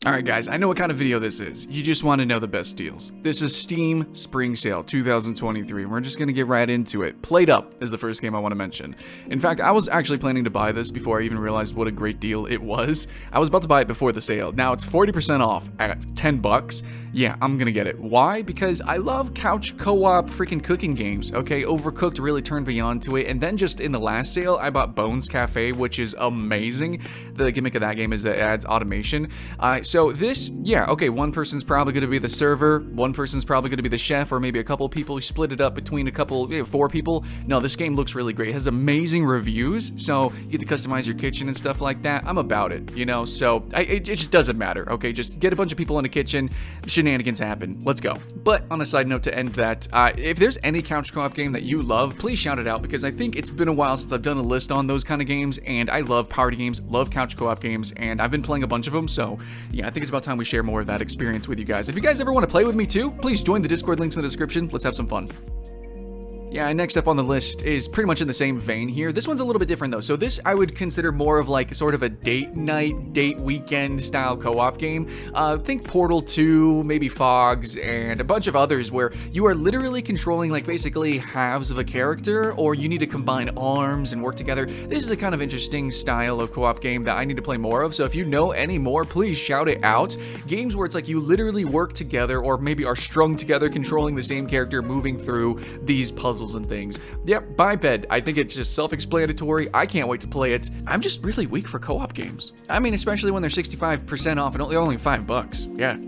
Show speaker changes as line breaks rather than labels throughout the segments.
Alright guys, I know what kind of video this is. You just want to know the best deals. This is Steam Spring Sale 2023. We're just going to get right into it. Played Up is the first game I want to mention. In fact, I was actually planning to buy this before I even realized what a great deal it was. I was about to buy it before the sale. Now it's 40% off at 10 bucks. Yeah, I'm gonna get it. Why? Because I love couch co-op freaking cooking games, okay? Overcooked really turned me on to it, and then just in the last sale, I bought Bones Cafe, which is amazing. The gimmick of that game is that it adds automation. So this, yeah, okay, one person's probably gonna be the server, one person's probably gonna be the chef, or maybe a couple people. You split it up between a couple, 4 people. No, this game looks really great. It has amazing reviews, so you get to customize your kitchen and stuff like that. I'm about it, you know? So it just doesn't matter, okay? Just get a bunch of people in the kitchen, shenanigans happen. Let's go. But on a side note to end that, if there's any couch co-op game that you love, please shout it out, because I think it's been a while since I've done a list on those kind of games, and I love party games, love couch co-op games, and I've been playing a bunch of them, so yeah, I think it's about time we share more of that experience with you guys. If you guys ever want to play with me too, please join the Discord, links in the description. Let's have some fun. Yeah, next up on the list is pretty much in the same vein here. This one's a little bit different though. So this I would consider more of like sort of a date night, date weekend style co-op game. Think Portal 2, maybe Fogs, and a bunch of others where you are literally controlling like basically halves of a character, or you need to combine arms and work together. This is a kind of interesting style of co-op game that I need to play more of. So if you know any more, please shout it out. Games where it's like you literally work together, or maybe are strung together controlling the same character moving through these puzzles and things. Yep, Biped. I think it's just self-explanatory. I can't wait to play it. I'm just really weak for co-op games. I mean, especially when they're 65% off and only $5. Yeah.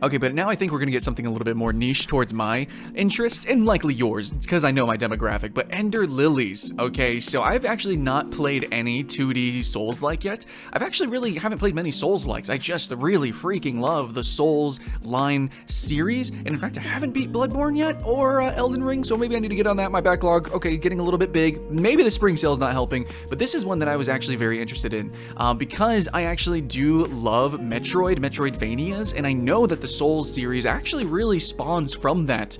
Okay, but now I think we're gonna get something a little bit more niche towards my interests, and likely yours, because I know my demographic, but Ender Lilies. Okay, so I've actually not played any 2D Souls-like yet. I've actually really haven't played many Souls-likes. I just really freaking love the Souls line series, and in fact, I haven't beat Bloodborne yet, or Elden Ring, so maybe I need to get on that. My backlog, okay, getting a little bit big. Maybe the spring sale is not helping, but this is one that I was actually very interested in, because I actually do love Metroidvanias, and I know that the Souls series actually really spawns from that.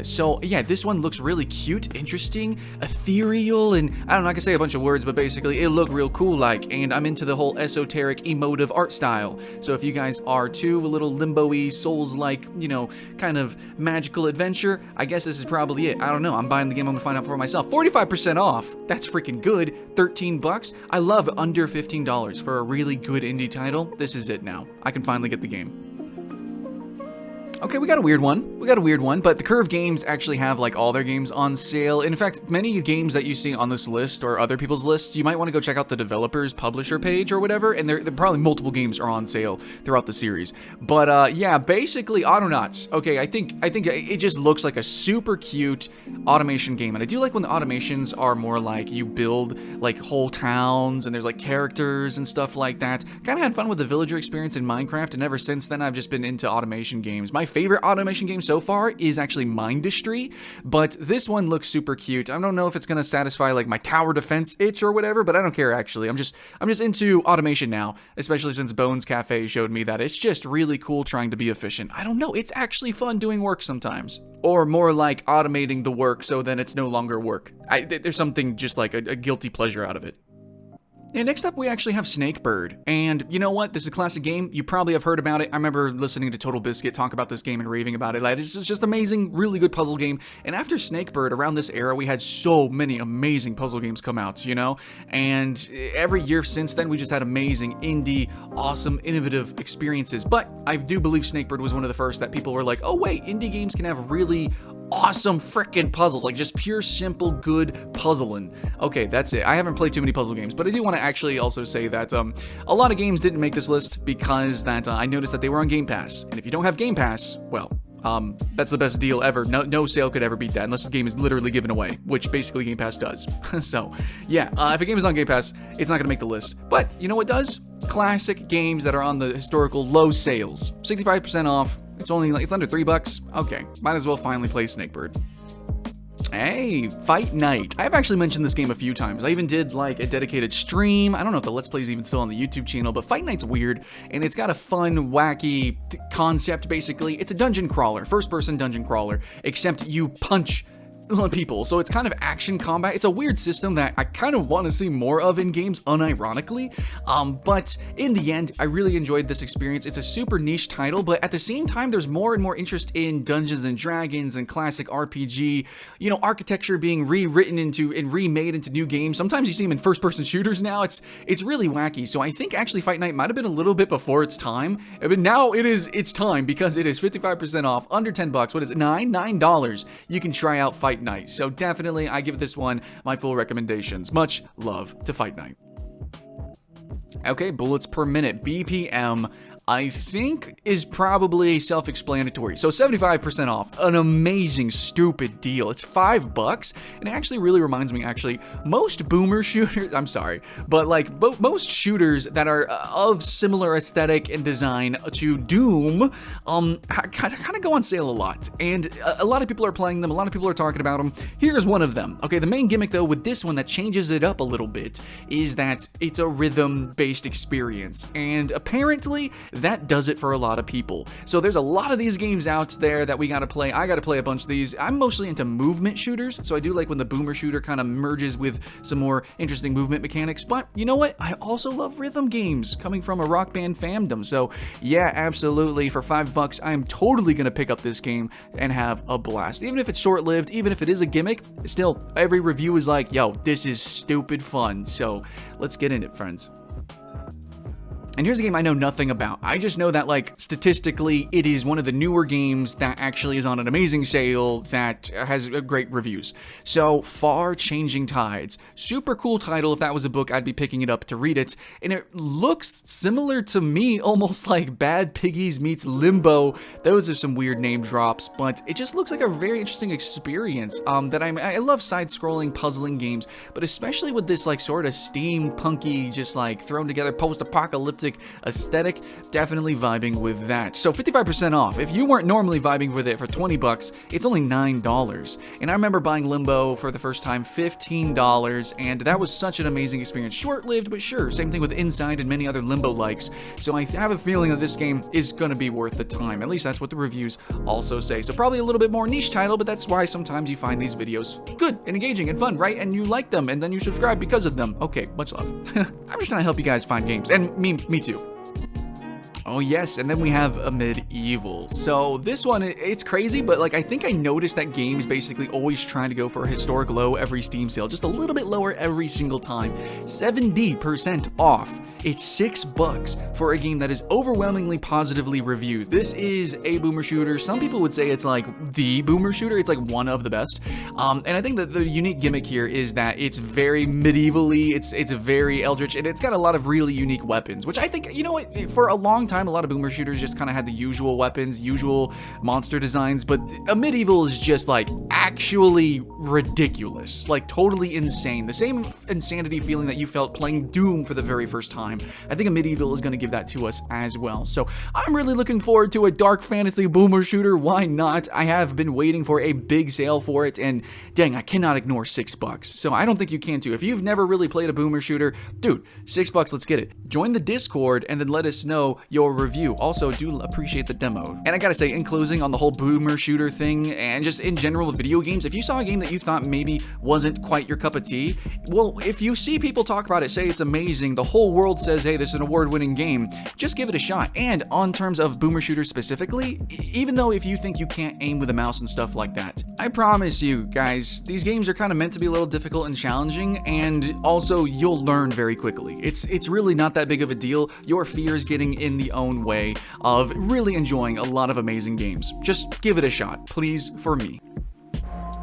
So yeah, this one looks really cute, interesting, ethereal, and I don't know, I can say a bunch of words, but basically it looked real cool like, and I'm into the whole esoteric emotive art style. So if you guys are too, a little limbo-y, Souls-like, you know, kind of magical adventure, I guess this is probably it. I don't know, I'm buying the game, I'm gonna find out for myself. 45% off, that's freaking good. 13 bucks, I love under $15 for a really good indie title. This is it now. I can finally get the game. Okay, we got a weird one, but the Curve Games actually have like all their games on sale. In fact, many games that you see on this list or other people's lists, you might want to go check out the developer's publisher page or whatever, and there probably multiple games are on sale throughout the series. But yeah, basically Autonauts. Okay, I think it just looks like a super cute automation game, and I do like when the automations are more like you build like whole towns and there's like characters and stuff like that. Kind of had fun with the villager experience in Minecraft, and ever since then I've just been into automation games. My favorite automation game so far is actually Mindustry, but this one looks super cute. I don't know if it's gonna satisfy like my tower defense itch or whatever, but I don't care actually. I'm just into automation now, especially since Bones Cafe showed me that it's just really cool trying to be efficient. I don't know, it's actually fun doing work sometimes. Or more like automating the work so then it's no longer work. There's something just like a guilty pleasure out of it. And next up, we actually have Snakebird. And you know what? This is a classic game. You probably have heard about it. I remember listening to Total Biscuit talk about this game and raving about it. Like, this is just amazing, really good puzzle game. And after Snakebird, around this era, we had so many amazing puzzle games come out, you know? And every year since then, we just had amazing, indie, awesome, innovative experiences. But I do believe Snakebird was one of the first that people were like, oh wait, indie games can have really awesome frickin' puzzles, like just pure, simple, good puzzling. Okay, that's it. I haven't played too many puzzle games, but I do want to actually also say that a lot of games didn't make this list because that I noticed that they were on Game Pass, and if you don't have Game Pass, well, that's the best deal ever. No sale could ever beat that unless the game is literally given away, which basically Game Pass does. So, yeah, if a game is on Game Pass, it's not going to make the list. But you know what does? Classic games that are on the historical low sales. 65% off. It's under $3. Okay, might as well finally play Snakebird. Hey, Fight Night. I've actually mentioned this game a few times. I even did like a dedicated stream. I don't know if the Let's Play is even still on the YouTube channel, but Fight Night's weird, and it's got a fun, wacky concept, basically. It's a dungeon crawler, first-person dungeon crawler, except you punch people. So it's kind of action combat. It's a weird system that I kind of want to see more of in games, unironically. But in the end, I really enjoyed this experience. It's a super niche title, but at the same time, there's more and more interest in Dungeons and Dragons and classic RPG, you know, architecture being rewritten into and remade into new games. Sometimes you see them in first-person shooters now. It's really wacky. So I think actually Fight Night might have been a little bit before its time, but now it's time because it is 55% off, under 10 bucks. What is it? $9? You can try out Fight Night. So definitely, I give this one my full recommendations. Much love to Fight Night. Okay, bullets per minute, BPM, I think is probably self-explanatory. So 75% off, an amazing, stupid deal. It's $5, and it actually really reminds me, most boomer shooters, I'm sorry, but like most shooters that are of similar aesthetic and design to Doom, kind of go on sale a lot, and a lot of people are playing them, a lot of people are talking about them. Here's one of them. Okay, the main gimmick though with this one that changes it up a little bit is that it's a rhythm-based experience, and apparently that does it for a lot of people. So there's a lot of these games out there that we gotta play. I gotta play a bunch of these. I'm mostly into movement shooters, so I do like when the boomer shooter kind of merges with some more interesting movement mechanics, but you know what? I also love rhythm games, coming from a Rock Band fandom, so yeah, absolutely, for $5, I'm totally gonna pick up this game and have a blast. Even if it's short-lived, even if it is a gimmick, still, every review is like, yo, this is stupid fun, so let's get in it, friends. And here's a game I know nothing about. I just know that, like, statistically, it is one of the newer games that actually is on an amazing sale that has great reviews. So, Far Changing Tides. Super cool title. If that was a book, I'd be picking it up to read it. And it looks similar to me, almost like Bad Piggies meets Limbo. Those are some weird name drops, but it just looks like a very interesting experience. I love side-scrolling puzzling games, but especially with this, like, sort of steampunky, just, like, thrown together post-apocalyptic aesthetic, definitely vibing with that. So 55% off. If you weren't normally vibing with it for $20, it's only $9. And I remember buying Limbo for the first time, $15, and that was such an amazing experience. Short-lived, but sure. Same thing with Inside and many other Limbo-likes. So I have a feeling that this game is going to be worth the time. At least that's what the reviews also say. So probably a little bit more niche title, but that's why sometimes you find these videos good and engaging and fun, right? And you like them, and then you subscribe because of them. Okay, much love. I'm just trying to help you guys find games, and me too. Oh yes, and then we have a Medieval. So this one, it's crazy, but like I think I noticed that games basically always trying to go for a historic low every Steam sale, just a little bit lower every single time. 70% off. It's $6 for a game that is overwhelmingly positively reviewed. This is a boomer shooter. Some people would say it's like the boomer shooter. It's like one of the best. And I think that the unique gimmick here is that it's very medievally, it's very eldritch, and it's got a lot of really unique weapons, which I think, you know what, for a long time, a lot of boomer shooters just kind of had the usual weapons, usual monster designs, but a Medieval is just like actually ridiculous, like totally insane. The same insanity feeling that you felt playing Doom for the very first time. I think a Medieval is going to give that to us as well. So I'm really looking forward to a dark fantasy boomer shooter. Why not? I have been waiting for a big sale for it, and dang, I cannot ignore $6. So I don't think you can too. If you've never really played a boomer shooter, dude, $6, let's get it. Join the Discord and then let us know your review. Also, do appreciate the demo. And I gotta say, in closing on the whole boomer shooter thing, and just in general with video games, if you saw a game that you thought maybe wasn't quite your cup of tea, well, if you see people talk about it, say it's amazing, the whole world says, hey, this is an award-winning game, just give it a shot. And on terms of boomer shooters specifically, even though if you think you can't aim with a mouse and stuff like that, I promise you guys, these games are kind of meant to be a little difficult and challenging, and also you'll learn very quickly. It's really not that big of a deal. Your fears getting in the own way of really enjoying a lot of amazing games. Just give it a shot, please, for me.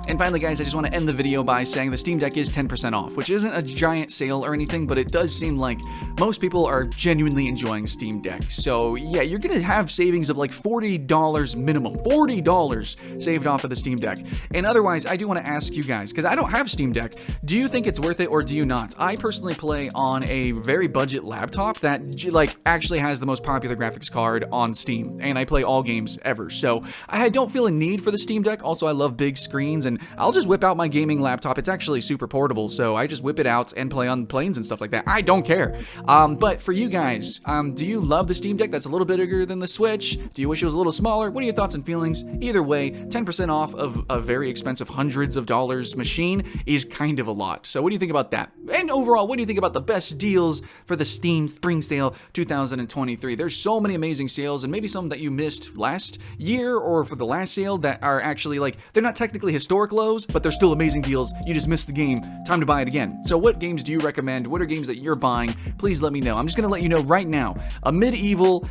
And finally, guys, I just want to end the video by saying the Steam Deck is 10% off, which isn't a giant sale or anything, but it does seem like most people are genuinely enjoying Steam Deck. So yeah, you're going to have savings of like $40 minimum, $40 saved off of the Steam Deck. And otherwise, I do want to ask you guys, because I don't have Steam Deck, do you think it's worth it or do you not? I personally play on a very budget laptop that like actually has the most popular graphics card on Steam, and I play all games ever. So I don't feel a need for the Steam Deck. Also, I love big screens, and I'll just whip out my gaming laptop. It's actually super portable, so I just whip it out and play on planes and stuff like that. I don't care. But for you guys, do you love the Steam Deck that's a little bit bigger than the Switch? Do you wish it was a little smaller? What are your thoughts and feelings? Either way, 10% off of a very expensive hundreds of dollars machine is kind of a lot. So what do you think about that? And overall, what do you think about the best deals for the Steam Spring Sale 2023? There's so many amazing sales, and maybe some that you missed last year or for the last sale that are actually like, they're not technically historic lows, but they're still amazing deals. You just missed the game. Time to buy it again. So what games do you recommend? What are games that you're buying? Please let me know. I'm just going to let you know right now. A Medieval,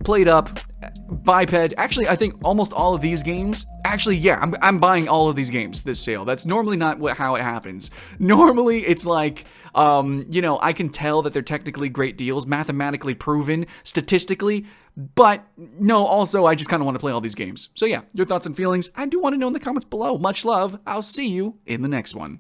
Played Up, Biped. Actually, I think almost all of these games. Actually, yeah, I'm buying all of these games this sale. That's normally not how it happens. Normally, it's like, I can tell that they're technically great deals, mathematically proven, statistically, but no, also, I just kind of want to play all these games. So yeah, your thoughts and feelings, I do want to know in the comments below. Much love. I'll see you in the next one.